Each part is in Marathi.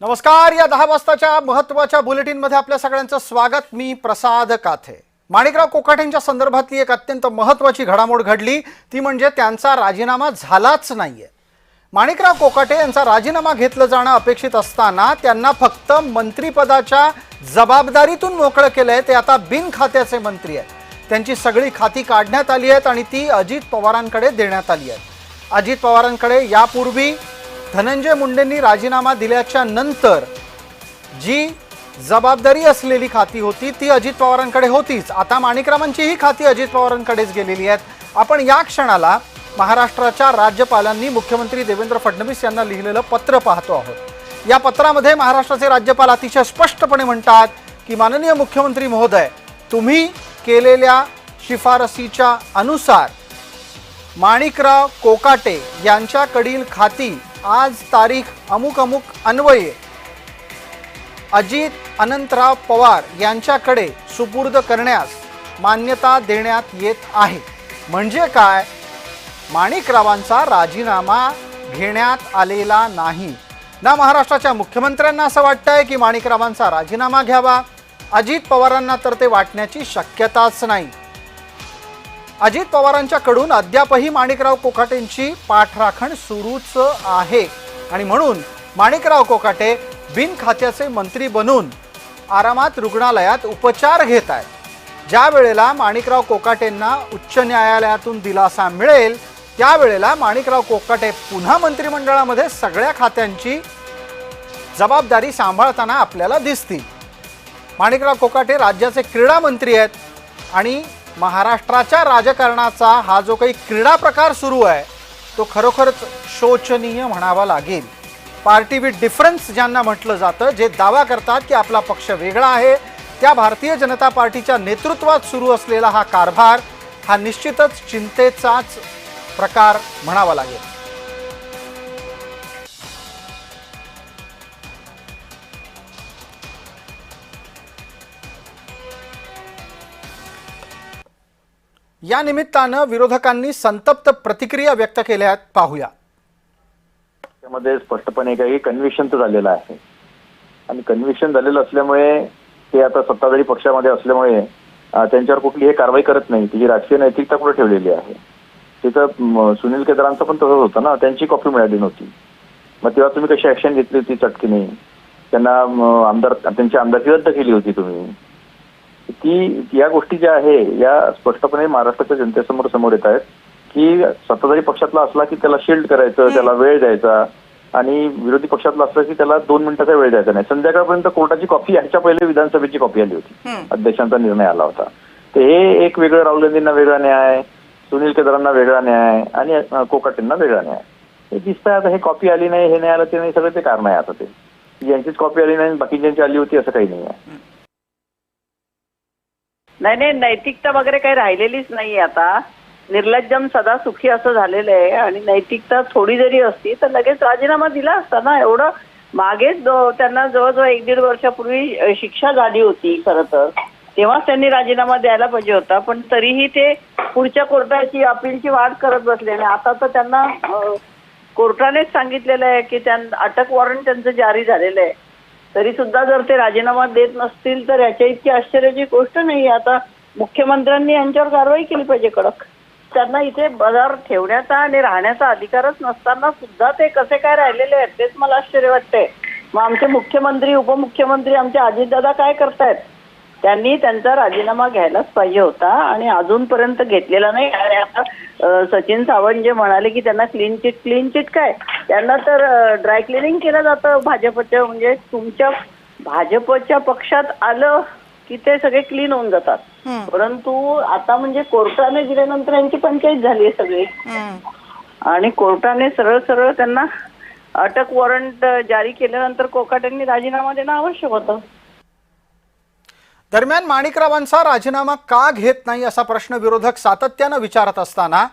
नमस्कार. या 10 वाजताच्या महत्त्वाच्या बुलेटिनमध्ये आपल्या सगळ्यांचं स्वागत. मी प्रसाद काथे. माणिकराव कोकाटेंच्या संदर्भातली एक अत्यंत महत्त्वाची घडामोड घडली, ती म्हणजे त्यांचा राजीनामा झालाच नाहीये. माणिकराव कोकाटे यांचा राजीनामा घेतलं जाणं अपेक्षित असताना त्यांना फक्त मंत्रिपदाच्या जबाबदारीतून मोकळं केलंय. ते आता बिनखात्याचे मंत्री आहेत. त्यांची सगळी खाती काढण्यात आली आहेत आणि ती अजित पवारांकडे देण्यात आली आहेत. अजित पवारांकडे यापूर्वी धनंजय मुंडेंनी राजीनामा दिल्याच्या नंतर जी जबाबदारी असलेली खाती होती ती अजित पवारांकडे होतीच. आता माणिकरावांची ही खाती अजित पवारांकडेच गेलेली आहेत. आपण या क्षणाला महाराष्ट्राच्या राज्यपालांनी मुख्यमंत्री देवेंद्र फडणवीस यांना लिहिलेलं पत्र पाहतो आहोत. या पत्रामध्ये महाराष्ट्राचे राज्यपाल अतिशय स्पष्टपणे म्हणतात की माननीय मुख्यमंत्री महोदय, तुम्ही केलेल्या शिफारसीच्या अनुसार माणिकराव कोकाटे यांच्याकडील खाती आज तारीख अमुक अमुक अन्वये अजित अनंतराव पवार यांच्याकडे सुपूर्द करण्यास मान्यता देण्यात येत आहे. म्हणजे काय? माणिकरावांचा राजीनामा घेण्यात आलेला नाही ना. महाराष्ट्राच्या मुख्यमंत्र्यांना असं वाटतंय की माणिकरावांचा राजीनामा घ्यावा. अजित पवारांना तर ते वाटण्याची शक्यताच नाही. अजित पवारांच्याकडून अद्यापही माणिकराव कोकाटेंची पाठराखण सुरूच आहे आणि म्हणून माणिकराव कोकाटे बिनखात्याचे मंत्री बनून आरामात रुग्णालयात उपचार घेत आहेत. ज्या वेळेला माणिकराव कोकाटेंना उच्च न्यायालयातून दिलासा मिळेल त्यावेळेला माणिकराव कोकाटे पुन्हा मंत्रिमंडळामध्ये सगळ्या खात्यांची जबाबदारी सांभाळताना आपल्याला दिसतील. माणिकराव कोकाटे राज्याचे क्रीडा मंत्री आहेत आणि महाराष्ट्राच्या राजकारणाचा हा जो काही क्रीडा प्रकार सुरू आहे तो खरोखरच शोचनीय म्हणावा लागेल. पार्टी विथ डिफरन्स ज्यांना म्हटलं जातं, जे दावा करतात की आपला पक्ष वेगळा आहे, त्या भारतीय जनता पार्टीच्या नेतृत्वात सुरू असलेला हा कारभार हा निश्चितच चिंतेचाच प्रकार म्हणावा लागेल. या निमित्तानं विरोधकांनी संतप्त प्रतिक्रिया व्यक्त केल्या आहेत. पाहूया. त्यामध्ये स्पष्टपणे काही कन्व्हिक्शन तर झालेलं आहे आणि कन्व्हिक्शन झालेलं असल्यामुळे ते आता सत्ताधारी पक्षामध्ये असल्यामुळे त्यांच्यावर कुठली हे कारवाई करत नाही. त्याची राजकीय नैतिकता कुठे ठेवलेली आहे. तिथं सुनील केदारांचं पण तसंच होतं ना. त्यांची कॉपी मिळाली नव्हती. मग तेव्हा तुम्ही कशी ऍक्शन घेतली होती चटकीने? त्यांना त्यांची आमदारकी रद्द केली होती तुम्ही. ती या गोष्टी ज्या आहे या स्पष्टपणे महाराष्ट्राच्या जनतेसमोर समोर येत आहेत की सत्ताधारी पक्षातला असला की त्याला शिल्ड करायचं, त्याला वेळ द्यायचा आणि विरोधी पक्षातला असला की त्याला 2 मिनिटाचा वेळ द्यायचा नाही. संध्याकाळपर्यंत कोर्टाची कॉपी, ह्याच्या पहिले विधानसभेची कॉपी आली होती. अध्यक्षांचा निर्णय आला होता. तर हे एक वेगळं, राहुल गांधींना वेगळा न्याय, सुनील केदारांना वेगळा न्याय आणि कोकाटेंना वेगळा न्याय. हे दिसतंय आता. हे कॉपी आली नाही, हे नाही आलं, ते नाही, सगळं ते कारण आहे. आता ते यांचीच कॉपी आली नाही, बाकीच्यांची आली होती असं काही नाही आहे. नाही, नैतिकता वगैरे काही राहिलेलीच नाही आता. निर्लज्जम सदा सुखी असं झालेलं आहे आणि नैतिकता थोडी जरी असती तर लगेच राजीनामा दिला असता ना. एवढं मागेच त्यांना जवळजवळ 1-1.5 वर्षापूर्वी शिक्षा झाली होती खरं तर. तेव्हाच त्यांनी राजीनामा द्यायला पाहिजे होता. पण तरीही ते पुढच्या कोर्टाची अपीलची वाट करत बसले आणि आता तर त्यांना कोर्टानेच सांगितलेलं आहे की अटक वॉरंट त्यांचं जारी झालेलं आहे. तरी सुद्धा जर ते राजीनामा देत नसतील तर याच्या इतकी आश्चर्याची गोष्ट नाही. आता मुख्यमंत्र्यांनी यांच्यावर कारवाई केली पाहिजे कडक. त्यांना इथे बाजार ठेवण्याचा आणि राहण्याचा अधिकारच नसताना सुद्धा ते कसे काय राहिलेले आहेत तेच मला आश्चर्य वाटतंय. मग आमचे मुख्यमंत्री, उपमुख्यमंत्री, आमचे अजितदादा काय करतायत? त्यांनी त्यांचा राजीनामा घ्यायलाच पाहिजे होता आणि अजूनपर्यंत घेतलेला नाही. आणि आता सचिन सावंत जे म्हणाले की त्यांना क्लीन चिट काय, त्यांना तर ड्राय क्लिनिंग केलं जातं भाजपच्या. म्हणजे तुमच्या भाजपच्या पक्षात आलं की ते सगळे क्लीन होऊन जातात. परंतु आता म्हणजे कोर्टाने दिल्यानंतर यांची पंचायत झाली आहे सगळी आणि कोर्टाने सरळ त्यांना अटक वॉरंट जारी केल्यानंतर कोकाटेंनी राजीनामा देणं आवश्यक होतं. दरम्यान माणिकरावांचा राजीनामा का घेत नाही असा प्रश्न विरोधक सातत्यानं विचारत असताना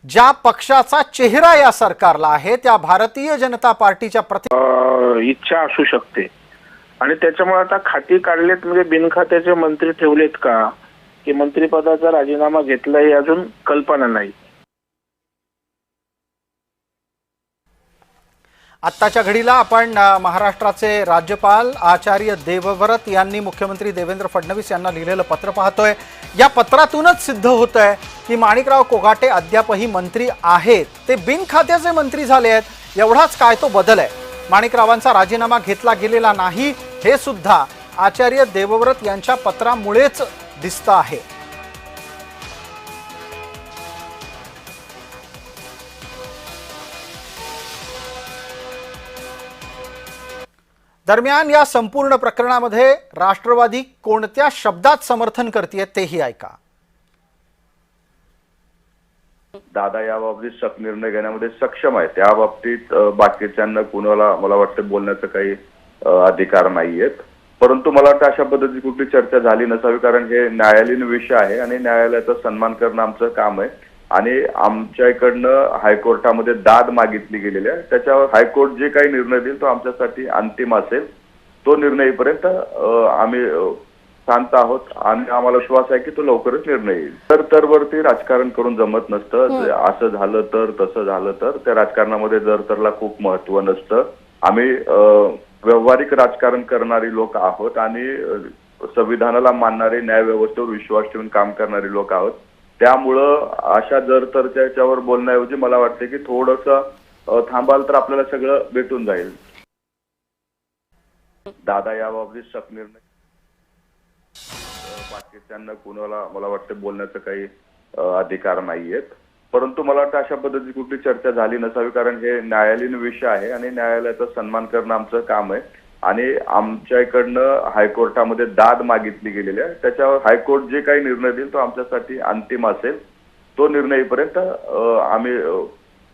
ज्या पक्षाचा चेहरा या सरकारला आहे त्या भारतीय जनता पार्टीच्या इच्छा असू शकते आणि त्याच्यामुळे आता खाती काढलेत म्हणजे बिनखात्याचे मंत्री ठेवलेत का की मंत्रिपदाचा राजीनामा घेतला हे अजून कल्पना नाही. आत्ताच्या घडीला आपण महाराष्ट्राचे राज्यपाल आचार्य देवव्रत यांनी मुख्यमंत्री देवेंद्र फडणवीस यांना लिहिलेलं पत्र पाहतोय। या पत्रातूनच सिद्ध होतंय की माणिकराव कोकाटे अद्यापही मंत्री आहेत, ते बिनखात्याचे मंत्री झाले आहेत। एवढाच काय तो बदल आहे, माणिकरावांचा राजीनामा घेतला गेलेला नाही हे सुद्धा आचार्य देवव्रत यांच्या पत्रामुळेच दिसतं आहे। दरम्यान या संपूर्ण प्रकरणामध्ये राष्ट्रवादी कोणत्या शब्दात समर्थन करते तेही ऐका। दादा या बाबतीत निर्णय घेण्यामध्ये सक्षम आहे, त्या बाबतीत बाकीच्यांना कुणाला मला वाटतं बोलण्याचा काही अधिकार नाहीयेत। परंतु मला वाटतं अशा पद्धतीची कुठली चर्चा झाली नसावी, कारण हे न्यायालयीन विषय आहे आणि न्यायालयाचा सन्मान करणं आमचं काम आहे। आणि आमच्या इकडनं हायकोर्टामध्ये दाद मागितली गेलेली आहे, त्याच्यावर हायकोर्ट जे काही निर्णय देईल तो आमच्यासाठी अंतिम असेल। तो निर्णय येईपर्यंत आम्ही शांत आहोत आणि आम्हाला विश्वास आहे की तो लवकरच निर्णय येईल। तर वरती राजकारण करून जमत नसतं, असं झालं तर तसं झालं तर त्या राजकारणामध्ये तरला खूप महत्व नसतं। आम्ही व्यावहारिक राजकारण करणारी लोक आहोत आणि संविधानाला मानणारे, न्याय व्यवस्थेवर विश्वास ठेवून काम करणारी लोक आहोत। त्यामुळं अशा तरच्या याच्यावर बोलण्याऐवजी मला वाटतं की थोडंसं थांबाल तर आपल्याला सगळं भेटून जाईल। दादा या बाबतीत निर्णय बाकीच्यांना कुणाला मला वाटतं बोलण्याचा काही अधिकार नाहीयेत। परंतु मला वाटतं अशा पद्धतीची कुठली चर्चा झाली नसावी, कारण हे न्यायालयीन विषय आहे आणि न्यायालयाचा सन्मान करणं आमचं काम आहे। आणि आमच्या इकडनं हायकोर्टामध्ये दाद मागितली गेलेली आहे, त्याच्यावर हायकोर्ट जे काही निर्णय देईल तो आमच्यासाठी अंतिम असेल। तो निर्णय येईपर्यंत आम्ही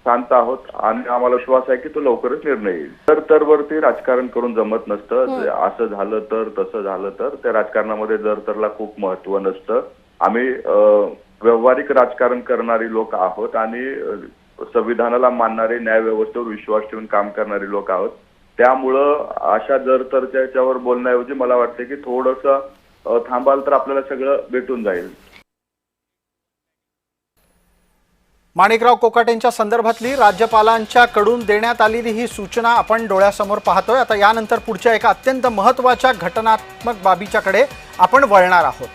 शांत आहोत आणि आम्हाला विश्वास आहे की तो लवकरच निर्णय येईल। तर वरती राजकारण करून जमत नसतं, असं झालं तर तसं झालं तर त्या राजकारणामध्ये तरला खूप महत्व नसतं। आम्ही व्यावहारिक राजकारण करणारी लोक आहोत आणि संविधानाला मानणारे, न्याय व्यवस्थेवर विश्वास ठेवून काम करणारी लोक आहोत। त्यामुळं अशा तरच्या याच्यावर बोलण्याऐवजी मला वाटतं की थोडंसं थांबाल तर आपल्याला सगळं भेटून जाईल। माणिकराव कोकाटेंच्या संदर्भातली राज्यपालांच्याकडून देण्यात आलेली ही सूचना आपण डोळ्यासमोर पाहतोय। आता यानंतर पुढच्या एका अत्यंत महत्त्वाच्या घटनात्मक बाबीच्याकडे आपण वळणार आहोत।